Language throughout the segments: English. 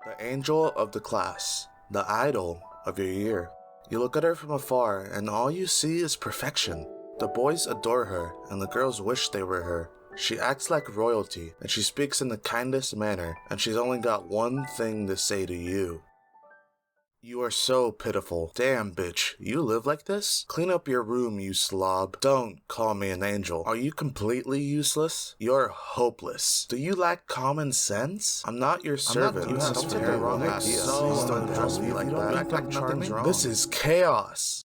The angel of the class, the idol of your year. You look at her from afar and all you see is perfection. The boys adore her and the girls wish they were her. She acts like royalty and she speaks in the kindest manner, and she's only got one thing to say to you. You are so pitiful. Damn, bitch. You live like this? Clean up your room, you slob. Don't call me an angel. Are you completely useless? You're hopeless. Do you lack common sense? I'm not your servant. You have the wrong idea. Please don't address me like that. Act like nothing's wrong. This is chaos.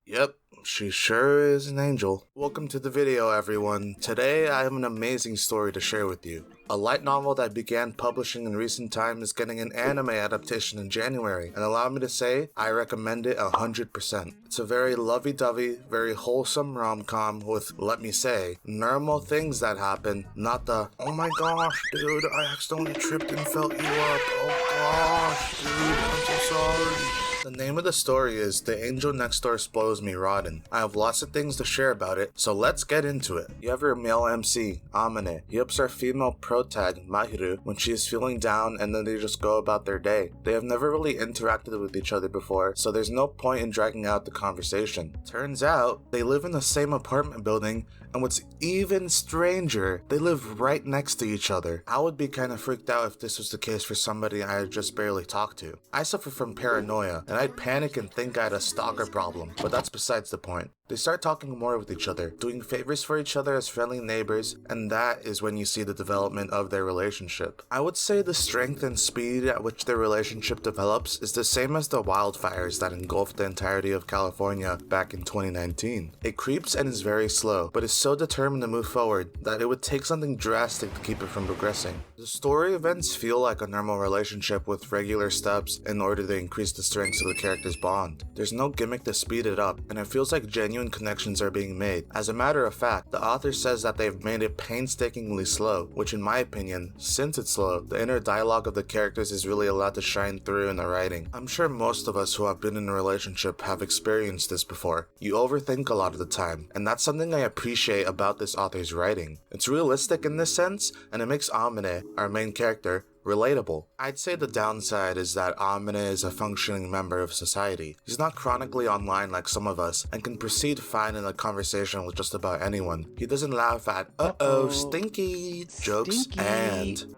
Yep. She sure is an angel. Welcome to the video, everyone. Today I have an amazing story to share with you. A light novel that began publishing in recent times is getting an anime adaptation in January, and allow me to say, I recommend it 100%. It's a very lovey-dovey, very wholesome rom-com with, let me say, normal things that happen, not the, oh my gosh, dude, I accidentally tripped and felt you up. Oh gosh, dude, I'm so sorry. The name of the story is The Angel Next Door Spoils Me Rotten. I have lots of things to share about it, so let's get into it. You have your male MC, Amane. He helps our female protag, Mahiru, when she is feeling down, and then they just go about their day. They have never really interacted with each other before, so there's no point in dragging out the conversation. Turns out, they live in the same apartment building, and what's even stranger, they live right next to each other. I would be kinda freaked out if this was the case for somebody I had just barely talked to. I suffer from paranoia, and I'd panic and think I had a stalker problem, but that's besides the point. They start talking more with each other, doing favors for each other as friendly neighbors, and that is when you see the development of their relationship. I would say the strength and speed at which their relationship develops is the same as the wildfires that engulfed the entirety of California back in 2019. It creeps and is very slow, but is so determined to move forward that it would take something drastic to keep it from progressing. The story events feel like a normal relationship with regular steps in order to increase the strength of the character's bond. There's no gimmick to speed it up, and it feels like genuine connections are being made. As a matter of fact, the author says that they've made it painstakingly slow, which in my opinion, since it's slow, the inner dialogue of the characters is really allowed to shine through in the writing. I'm sure most of us who have been in a relationship have experienced this before. You overthink a lot of the time, and that's something I appreciate about this author's writing. It's realistic in this sense, and it makes Amane, our main character, relatable. I'd say the downside is that Amane is a functioning member of society. He's not chronically online like some of us, and can proceed fine in a conversation with just about anyone. He doesn't laugh at uh-oh, stinky jokes and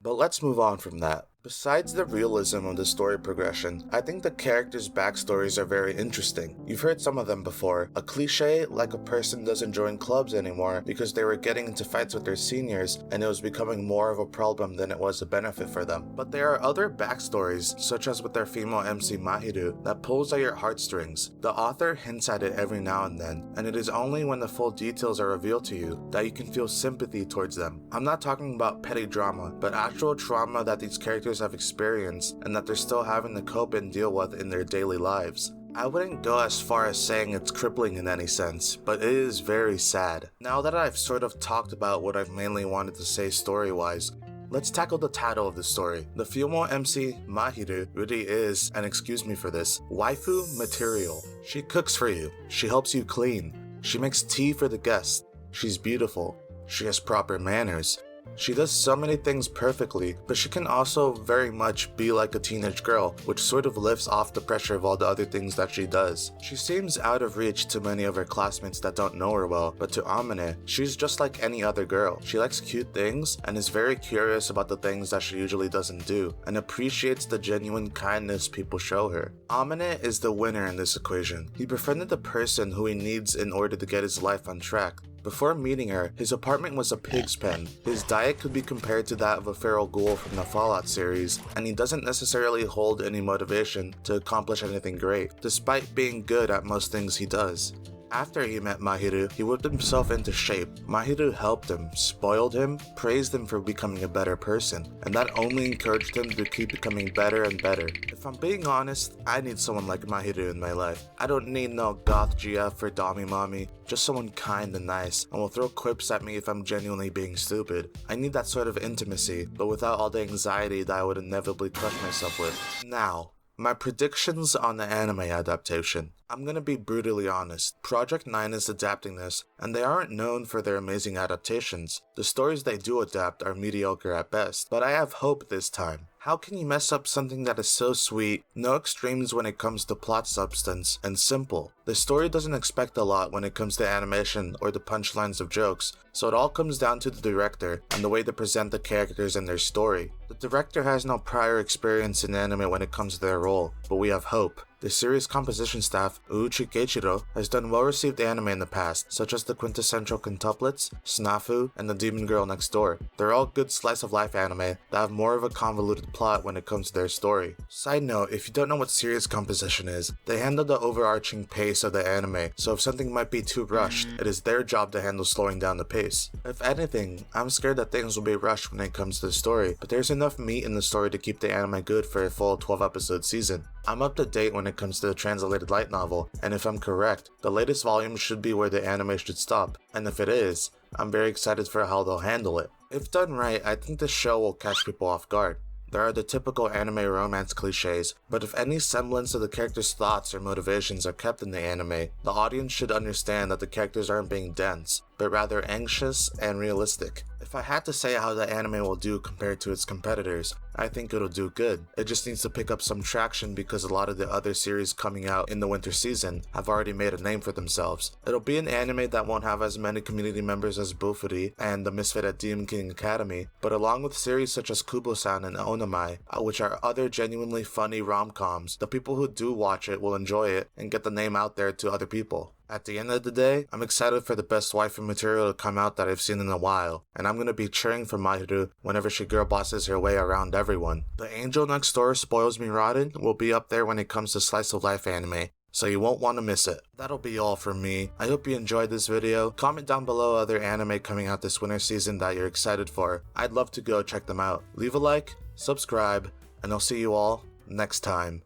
but let's move on from that. Besides the realism of the story progression, I think the characters' backstories are very interesting. You've heard some of them before. A cliche like a person doesn't join clubs anymore because they were getting into fights with their seniors and it was becoming more of a problem than it was a benefit for them. But there are other backstories, such as with their female MC Mahiru, that pulls at your heartstrings. The author hints at it every now and then, and it is only when the full details are revealed to you that you can feel sympathy towards them. I'm not talking about petty drama, but actual trauma that these characters have experienced and that they're still having to cope and deal with in their daily lives. I wouldn't go as far as saying it's crippling in any sense, but it is very sad. Now that I've sort of talked about what I've mainly wanted to say story-wise, let's tackle the title of the story. The female MC, Mahiru, really is, and excuse me for this, waifu material. She cooks for you. She helps you clean. She makes tea for the guests. She's beautiful. She has proper manners. She does so many things perfectly, but she can also very much be like a teenage girl, which sort of lifts off the pressure of all the other things that she does. She seems out of reach to many of her classmates that don't know her well, but to Amane, she's just like any other girl. She likes cute things and is very curious about the things that she usually doesn't do, and appreciates the genuine kindness people show her. Amane is the winner in this equation. He befriended the person who he needs in order to get his life on track. Before meeting her, his apartment was a pig's pen. His diet could be compared to that of a feral ghoul from the Fallout series, and he doesn't necessarily hold any motivation to accomplish anything great, despite being good at most things he does. After he met Mahiru, he whipped himself into shape. Mahiru helped him, spoiled him, praised him for becoming a better person, and that only encouraged him to keep becoming better and better. If I'm being honest, I need someone like Mahiru in my life. I don't need no goth GF or Dami Mommy, just someone kind and nice, and will throw quips at me if I'm genuinely being stupid. I need that sort of intimacy, but without all the anxiety that I would inevitably crush myself with. Now, my predictions on the anime adaptation. I'm gonna be brutally honest. Project 9 is adapting this, and they aren't known for their amazing adaptations. The stories they do adapt are mediocre at best, but I have hope this time. How can you mess up something that is so sweet, no extremes when it comes to plot substance, and simple? The story doesn't expect a lot when it comes to animation or the punchlines of jokes, so it all comes down to the director and the way they present the characters and their story. The director has no prior experience in anime when it comes to their role, but we have hope. The series composition staff, Uchi Keiichiro, has done well-received anime in the past, such as the Quintessential Quintuplets, Snafu, and The Demon Girl Next Door. They're all good slice-of-life anime that have more of a convoluted plot when it comes to their story. Side note, if you don't know what series composition is, they handle the overarching pace of the anime, so if something might be too rushed, it is their job to handle slowing down the pace. If anything, I'm scared that things will be rushed when it comes to the story, but there's enough meat in the story to keep the anime good for a full 12-episode season. I'm up to date when it comes to the translated light novel, and if I'm correct, the latest volume should be where the anime should stop, and if it is, I'm very excited for how they'll handle it. If done right, I think the show will catch people off guard. There are the typical anime romance cliches, but if any semblance of the characters' thoughts or motivations are kept in the anime, the audience should understand that the characters aren't being dense, but rather anxious and realistic. If I had to say how the anime will do compared to its competitors, I think it'll do good. It just needs to pick up some traction because a lot of the other series coming out in the winter season have already made a name for themselves. It'll be an anime that won't have as many community members as Bofuri and The Misfit at Demon King Academy, but along with series such as Kubo-san and Onamai, which are other genuinely funny rom-coms, the people who do watch it will enjoy it and get the name out there to other people. At the end of the day, I'm excited for the best waifu material to come out that I've seen in a while, and I'm gonna be cheering for Mahiru whenever she girl bosses her way around everyone. The Angel Next Door Spoils Me Rotten will be up there when it comes to slice of life anime, so you won't want to miss it. That'll be all from me. I hope you enjoyed this video. Comment down below other anime coming out this winter season that you're excited for. I'd love to go check them out. Leave a like, subscribe, and I'll see you all next time.